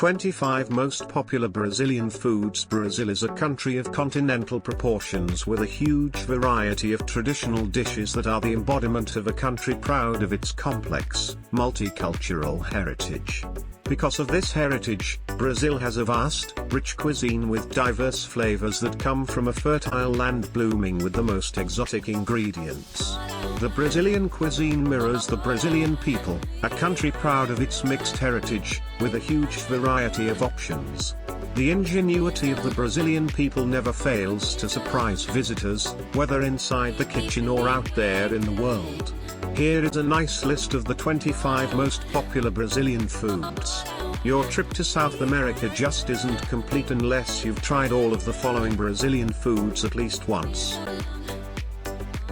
25 Most Popular Brazilian Foods. Brazil is a country of continental proportions with a huge variety of traditional dishes that are the embodiment of a country proud of its complex, multicultural heritage. Because of this heritage, Brazil has a vast, rich cuisine with diverse flavors that come from a fertile land blooming with the most exotic ingredients. The Brazilian cuisine mirrors the Brazilian people, a country proud of its mixed heritage, with a huge variety of options. The ingenuity of the Brazilian people never fails to surprise visitors, whether inside the kitchen or out there in the world. Here is a nice list of the 25 most popular Brazilian foods. Your trip to South America just isn't complete unless you've tried all of the following Brazilian foods at least once.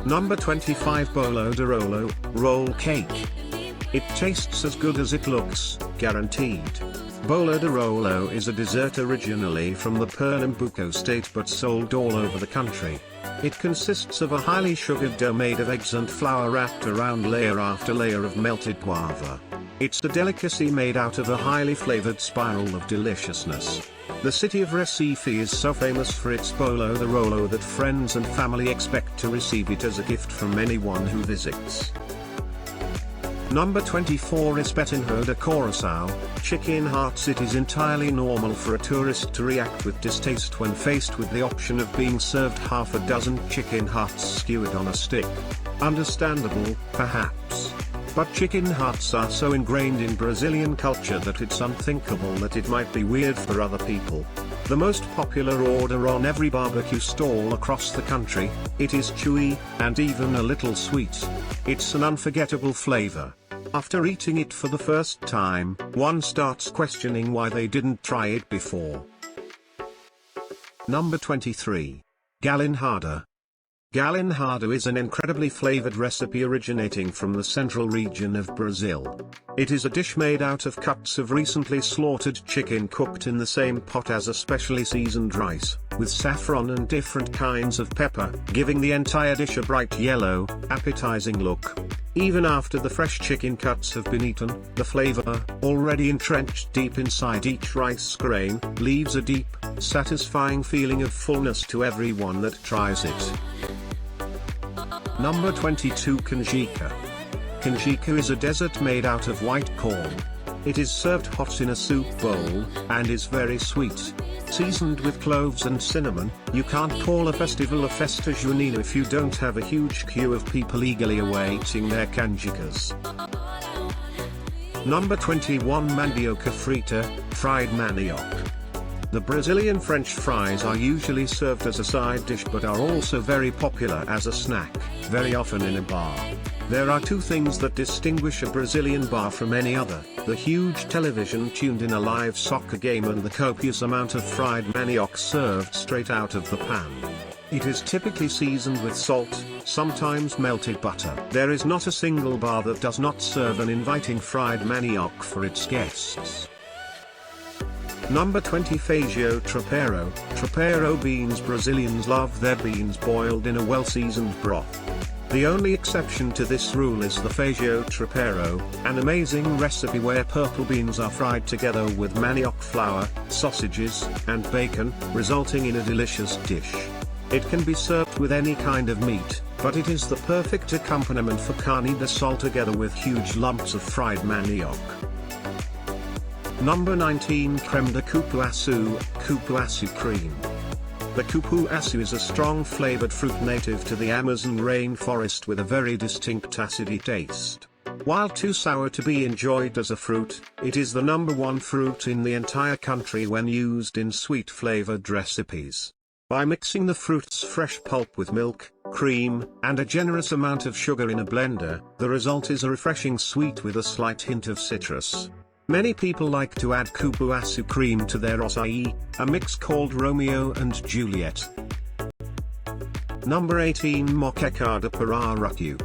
Number 25. Bolo de Rolo, roll cake. It tastes as good as it looks, guaranteed. Bolo de Rolo is a dessert originally from the Pernambuco state but sold all over the country. It consists of a highly sugared dough made of eggs and flour wrapped around layer after layer of melted guava. It's a delicacy made out of a highly flavored spiral of deliciousness. The city of Recife is so famous for its Bolo de Rolo that friends and family expect to receive it as a gift from anyone who visits. Number 24. Espetinho de Coração, chicken hearts. It is entirely normal for a tourist to react with distaste when faced with the option of being served half a dozen chicken hearts skewered on a stick. Understandable, perhaps. But chicken hearts are so ingrained in Brazilian culture that it's unthinkable that it might be weird for other people. The most popular order on every barbecue stall across the country, it is chewy, and even a little sweet. It's an unforgettable flavor. After eating it for the first time, one starts questioning why they didn't try it before. Number 23. Galinhada. Galinhada is an incredibly flavored recipe originating from the central region of Brazil. It is a dish made out of cuts of recently slaughtered chicken cooked in the same pot as a specially seasoned rice, with saffron and different kinds of pepper, giving the entire dish a bright yellow, appetizing look. Even after the fresh chicken cuts have been eaten, the flavor, already entrenched deep inside each rice grain, leaves a deep, satisfying feeling of fullness to everyone that tries it. Number 22. Canjica. Canjica is a dessert made out of white corn. It is served hot in a soup bowl, and is very sweet. Seasoned with cloves and cinnamon, you can't call a festival a festa junina if you don't have a huge queue of people eagerly awaiting their canjicas. Number 21. Mandioca frita, fried manioc. The Brazilian French fries are usually served as a side dish but are also very popular as a snack, very often in a bar. There are two things that distinguish a Brazilian bar from any other: the huge television tuned in a live soccer game and the copious amount of fried manioc served straight out of the pan. It is typically seasoned with salt, sometimes melted butter. There is not a single bar that does not serve an inviting fried manioc for its guests. Number 20. Feijão Tropeiro. Tropeiro beans. Brazilians love their beans boiled in a well-seasoned broth. The only exception to this rule is the Feijão Tropeiro, an amazing recipe where purple beans are fried together with manioc flour, sausages, and bacon, resulting in a delicious dish. It can be served with any kind of meat, but it is the perfect accompaniment for Carne de Sol together with huge lumps of fried manioc. Number 19. Creme de Cupuaçu, Cupuaçu cream. The cupuaçu is a strong flavored fruit native to the Amazon rainforest with a very distinct acidy taste. While too sour to be enjoyed as a fruit, it is the number one fruit in the entire country when used in sweet flavored recipes. By mixing the fruit's fresh pulp with milk, cream, and a generous amount of sugar in a blender, the result is a refreshing sweet with a slight hint of citrus. Many people like to add cupuaçu cream to their açaí, a mix called Romeo and Juliet. Number 18. Moqueca de Pirarucu.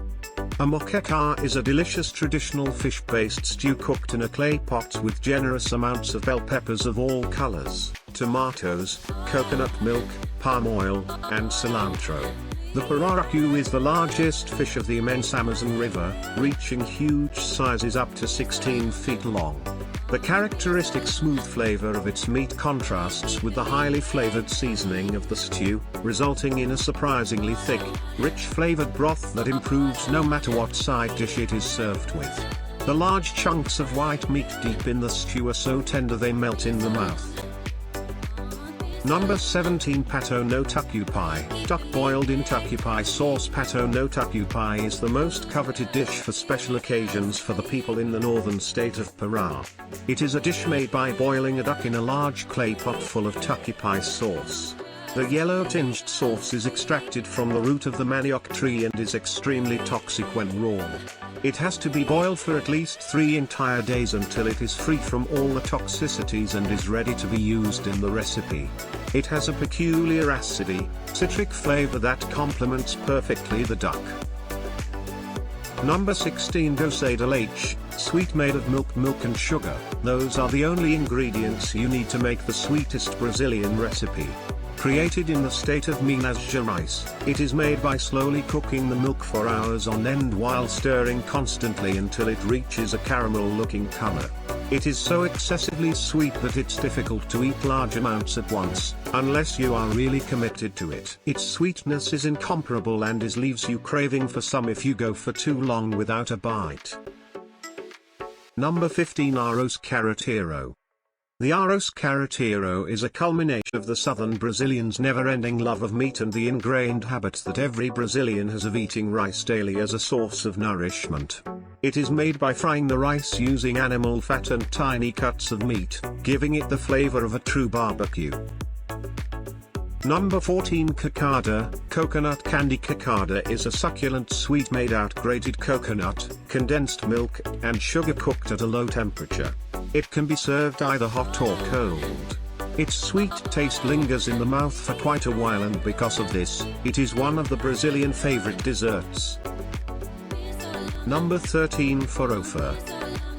A moqueca is a delicious traditional fish-based stew cooked in a clay pot with generous amounts of bell peppers of all colors, tomatoes, coconut milk, palm oil, and cilantro. The pirarucu is the largest fish of the immense Amazon River, reaching huge sizes up to 16 feet long. The characteristic smooth flavor of its meat contrasts with the highly flavored seasoning of the stew, resulting in a surprisingly thick, rich flavored broth that improves no matter what side dish it is served with. The large chunks of white meat deep in the stew are so tender they melt in the mouth. Number 17 Pato no Tucupi. Duck boiled in Tucupi sauce. Pato no Tucupi is the most coveted dish for special occasions for the people in the northern state of Pará. It is a dish made by boiling a duck in a large clay pot full of Tucupi sauce. The yellow-tinged sauce is extracted from the root of the manioc tree and is extremely toxic when raw. It has to be boiled for at least 3 entire days until it is free from all the toxicities and is ready to be used in the recipe. It has a peculiar acidy, citric flavor that complements perfectly the duck. Number 16 Doce de Leite, sweet made of milk and sugar. Those are the only ingredients you need to make the sweetest Brazilian recipe. Created in the state of Minas Gerais, it is made by slowly cooking the milk for hours on end while stirring constantly until it reaches a caramel-looking color. It is so excessively sweet that it's difficult to eat large amounts at once, unless you are really committed to it. Its sweetness is incomparable and leaves you craving for some if you go for too long without a bite. Number 15 Arroz Carreteiro. The Arroz Carreteiro is a culmination of the southern Brazilians' never-ending love of meat and the ingrained habit that every Brazilian has of eating rice daily as a source of nourishment. It is made by frying the rice using animal fat and tiny cuts of meat, giving it the flavor of a true barbecue. Number 14 Cocada. Coconut candy. Cocada is a succulent sweet made out grated coconut, condensed milk, and sugar cooked at a low temperature. It can be served either hot or cold. Its sweet taste lingers in the mouth for quite a while, and because of this, it is one of the Brazilian favorite desserts. Number 13 Farofa.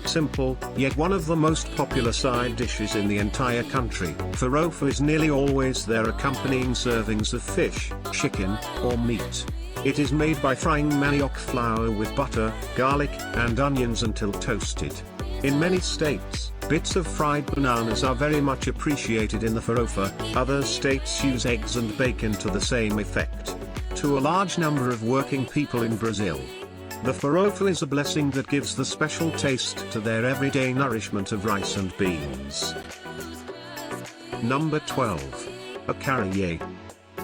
Simple, yet one of the most popular side dishes in the entire country. Farofa is nearly always there accompanying servings of fish, chicken, or meat. It is made by frying manioc flour with butter, garlic, and onions until toasted. In many states, bits of fried bananas are very much appreciated in the farofa. Other states use eggs and bacon to the same effect. To a large number of working people in Brazil, the farofa is a blessing that gives the special taste to their everyday nourishment of rice and beans. Number 12. Acarajé.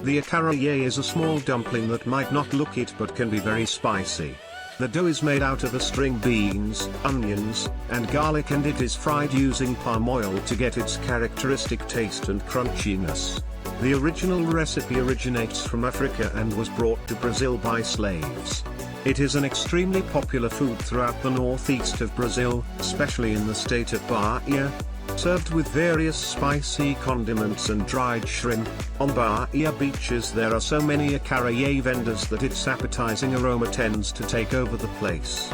The acarajé is a small dumpling that might not look it but can be very spicy. The dough is made out of string beans, onions, and garlic, and it is fried using palm oil to get its characteristic taste and crunchiness. The original recipe originates from Africa and was brought to Brazil by slaves. It is an extremely popular food throughout the northeast of Brazil, especially in the state of Bahia. Served with various spicy condiments and dried shrimp. On Bahia beaches there are so many acarajé vendors that its appetizing aroma tends to take over the place.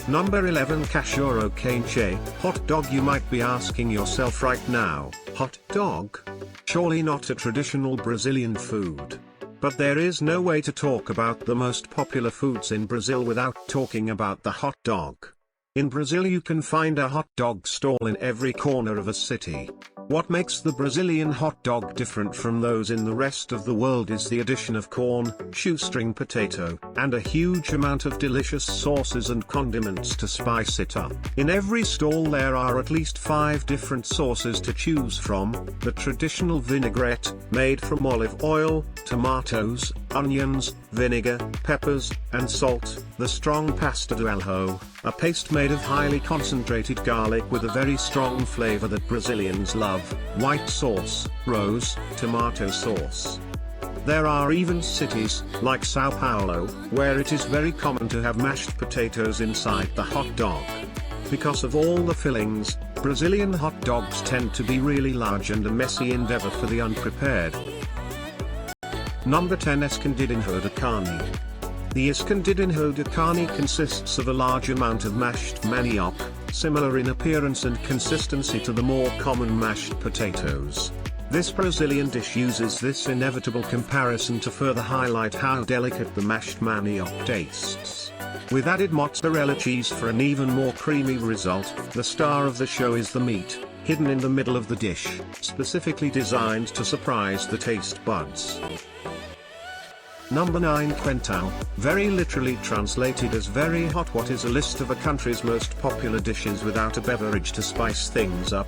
Number 11 Cachorro Quente. Hot dog. You might be asking yourself right now, hot dog? Surely not a traditional Brazilian food. But there is no way to talk about the most popular foods in Brazil without talking about the hot dog. In Brazil you can find a hot dog stall in every corner of a city. What makes the Brazilian hot dog different from those in the rest of the world is the addition of corn, shoestring potato, and a huge amount of delicious sauces and condiments to spice it up. In every stall there are at least 5 different sauces to choose from: the traditional vinaigrette, made from olive oil, tomatoes, onions, vinegar, peppers, and salt; the strong pasta de alho, a paste made of highly concentrated garlic with a very strong flavor that Brazilians love; white sauce, rose, tomato sauce. There are even cities, like Sao Paulo, where it is very common to have mashed potatoes inside the hot dog. Because of all the fillings, Brazilian hot dogs tend to be really large and a messy endeavor for the unprepared. Number 10 Escondidinho de Carne. The escondidinho de carne consists of a large amount of mashed manioc, similar in appearance and consistency to the more common mashed potatoes. This Brazilian dish uses this inevitable comparison to further highlight how delicate the mashed manioc tastes. With added mozzarella cheese for an even more creamy result, the star of the show is the meat, hidden in the middle of the dish, specifically designed to surprise the taste buds. Number 9. Quentão, very literally translated as very hot. What is a list of a country's most popular dishes without a beverage to spice things up?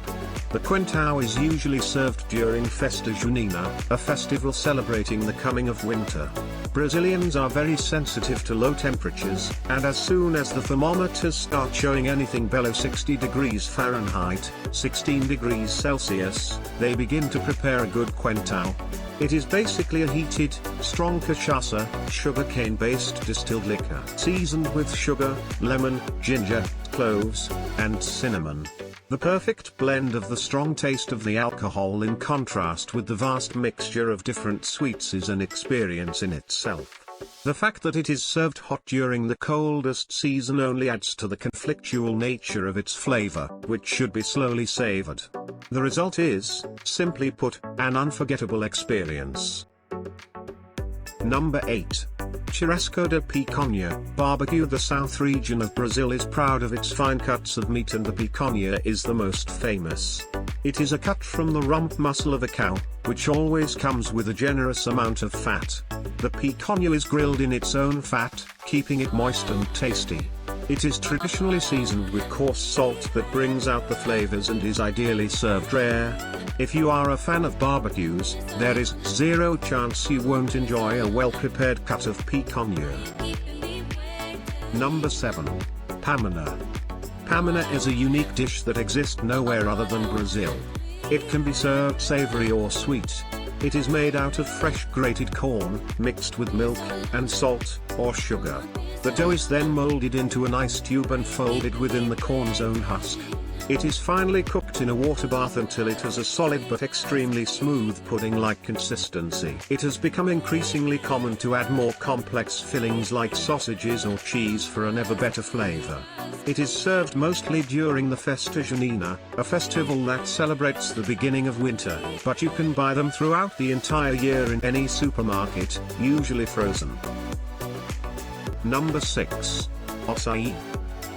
The quentão is usually served during Festa Junina, a festival celebrating the coming of winter. Brazilians are very sensitive to low temperatures, and as soon as the thermometers start showing anything below 60 degrees Fahrenheit, 16 degrees Celsius, they begin to prepare a good quentão. It is basically a heated, strong cachaça, sugarcane-based distilled liquor, seasoned with sugar, lemon, ginger, cloves, and cinnamon. The perfect blend of the strong taste of the alcohol in contrast with the vast mixture of different sweets is an experience in itself. The fact that it is served hot during the coldest season only adds to the conflictual nature of its flavor, which should be slowly savored. The result is, simply put, an unforgettable experience. Number 8. Churrasco de Picanha, barbecue. The south region of Brazil is proud of its fine cuts of meat, and the picanha is the most famous. It is a cut from the rump muscle of a cow, which always comes with a generous amount of fat. The picanha is grilled in its own fat, keeping it moist and tasty. It is traditionally seasoned with coarse salt that brings out the flavors and is ideally served rare. If you are a fan of barbecues, there is zero chance you won't enjoy a well-prepared cut of picanha. Number 7. Pamonha. Pamonha is a unique dish that exists nowhere other than Brazil. It can be served savory or sweet. It is made out of fresh grated corn, mixed with milk, and salt, or sugar. The dough is then molded into an ice tube and folded within the corn's own husk. It is finally cooked in a water bath until it has a solid but extremely smooth pudding-like consistency. It has become increasingly common to add more complex fillings like sausages or cheese for an ever better flavor. It is served mostly during the Festa Junina, a festival that celebrates the beginning of winter, but you can buy them throughout the entire year in any supermarket, usually frozen. Number 6. Açaí.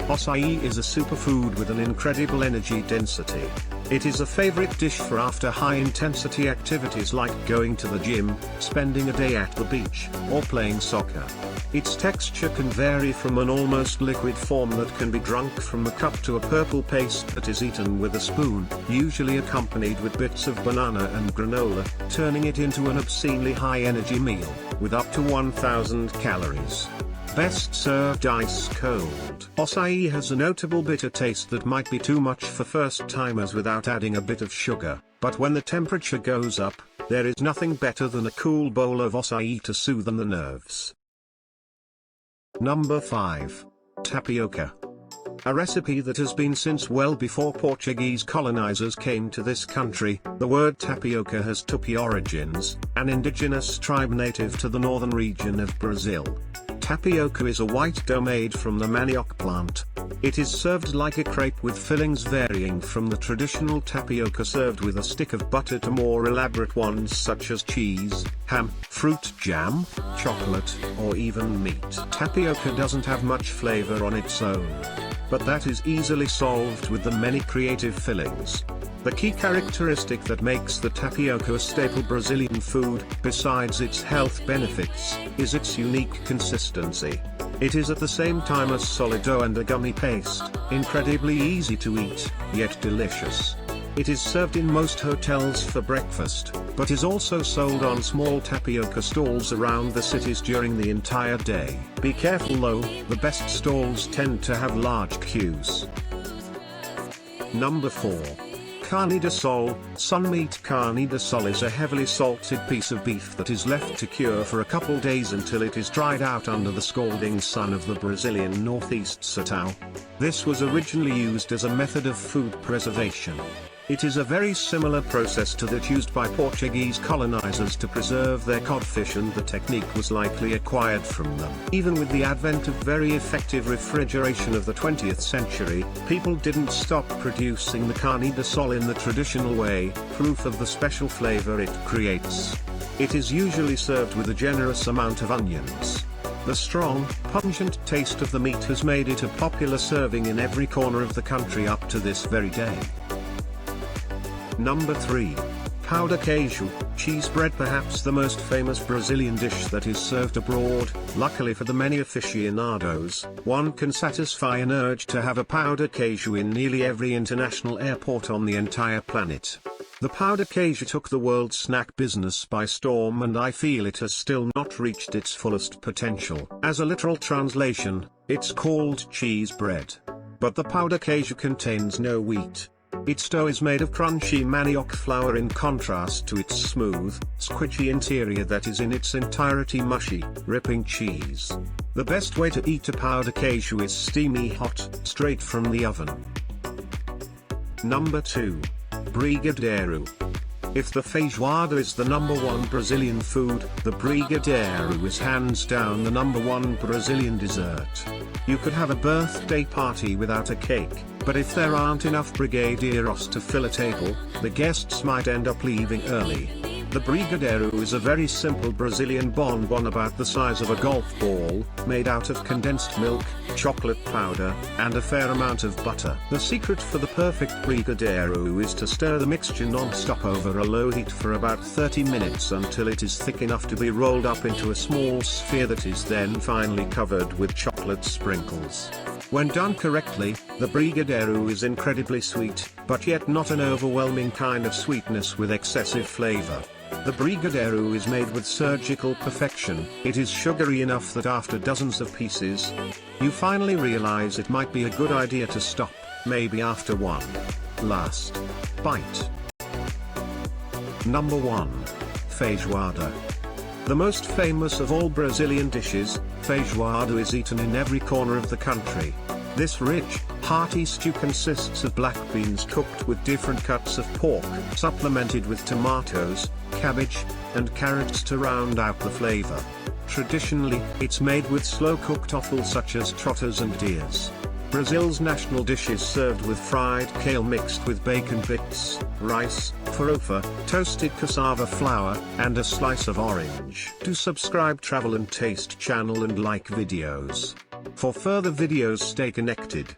Açaí is a superfood with an incredible energy density. It is a favorite dish for after high-intensity activities like going to the gym, spending a day at the beach, or playing soccer. Its texture can vary from an almost liquid form that can be drunk from the cup to a purple paste that is eaten with a spoon, usually accompanied with bits of banana and granola, turning it into an obscenely high-energy meal, with up to 1,000 calories. Best served ice cold. Açaí has a notable bitter taste that might be too much for first-timers without adding a bit of sugar, but when the temperature goes up, there is nothing better than a cool bowl of açaí to soothe the nerves. Number 5. Tapioca. A recipe that has been since well before Portuguese colonizers came to this country. The word tapioca has Tupi origins, an indigenous tribe native to the northern region of Brazil. Tapioca is a white dough made from the manioc plant. It is served like a crepe with fillings varying from the traditional tapioca served with a stick of butter to more elaborate ones such as cheese, ham, fruit jam, chocolate, or even meat. Tapioca doesn't have much flavor on its own, but that is easily solved with the many creative fillings. The key characteristic that makes the tapioca a staple Brazilian food, besides its health benefits, is its unique consistency. It is at the same time a solid dough and a gummy paste, incredibly easy to eat, yet delicious. It is served in most hotels for breakfast, but is also sold on small tapioca stalls around the cities during the entire day. Be careful though, the best stalls tend to have large queues. Number 4. Carne de Sol. Sun meat. Carne de Sol is a heavily salted piece of beef that is left to cure for a couple days until it is dried out under the scalding sun of the Brazilian northeast sertão. This was originally used as a method of food preservation. It is a very similar process to that used by Portuguese colonizers to preserve their codfish, and the technique was likely acquired from them. Even with the advent of very effective refrigeration of the 20th century, people didn't stop producing the Carne de Sol in the traditional way, proof of the special flavor it creates. It is usually served with a generous amount of onions. The strong, pungent taste of the meat has made it a popular serving in every corner of the country up to this very day. Number 3. Powder queijo, cheese bread. Perhaps the most famous Brazilian dish that is served abroad. Luckily for the many aficionados, one can satisfy an urge to have a powder queijo in nearly every international airport on the entire planet. The powder queijo took the world snack business by storm, and I feel it has still not reached its fullest potential. As a literal translation, it's called cheese bread. But the powder queijo contains no wheat. Its dough is made of crunchy manioc flour in contrast to its smooth, squishy interior that is in its entirety mushy, ripping cheese. The best way to eat a powder queijo is steamy hot, straight from the oven. Number 2. Brigadeiro. If the feijoada is the number one Brazilian food, the brigadeiro is hands down the number one Brazilian dessert. You could have a birthday party without a cake, but if there aren't enough brigadeiros to fill a table, the guests might end up leaving early. The brigadeiro is a very simple Brazilian bonbon about the size of a golf ball, made out of condensed milk, chocolate powder, and a fair amount of butter. The secret for the perfect brigadeiro is to stir the mixture non-stop over a low heat for about 30 minutes until it is thick enough to be rolled up into a small sphere that is then finally covered with chocolate sprinkles. When done correctly, the brigadeiro is incredibly sweet, but yet not an overwhelming kind of sweetness with excessive flavor. The brigadeiro is made with surgical perfection. It is sugary enough that after dozens of pieces, you finally realize it might be a good idea to stop, maybe after one last bite. Number 1. Feijoada. The most famous of all Brazilian dishes, feijoada is eaten in every corner of the country. This rich, hearty stew consists of black beans cooked with different cuts of pork, supplemented with tomatoes, cabbage, and carrots to round out the flavor. Traditionally, it's made with slow-cooked offal such as trotters and ears. Brazil's national dish is served with fried kale mixed with bacon bits, rice, farofa, toasted cassava flour, and a slice of orange. Do subscribe Travel and Taste channel and like videos. For further videos, stay connected.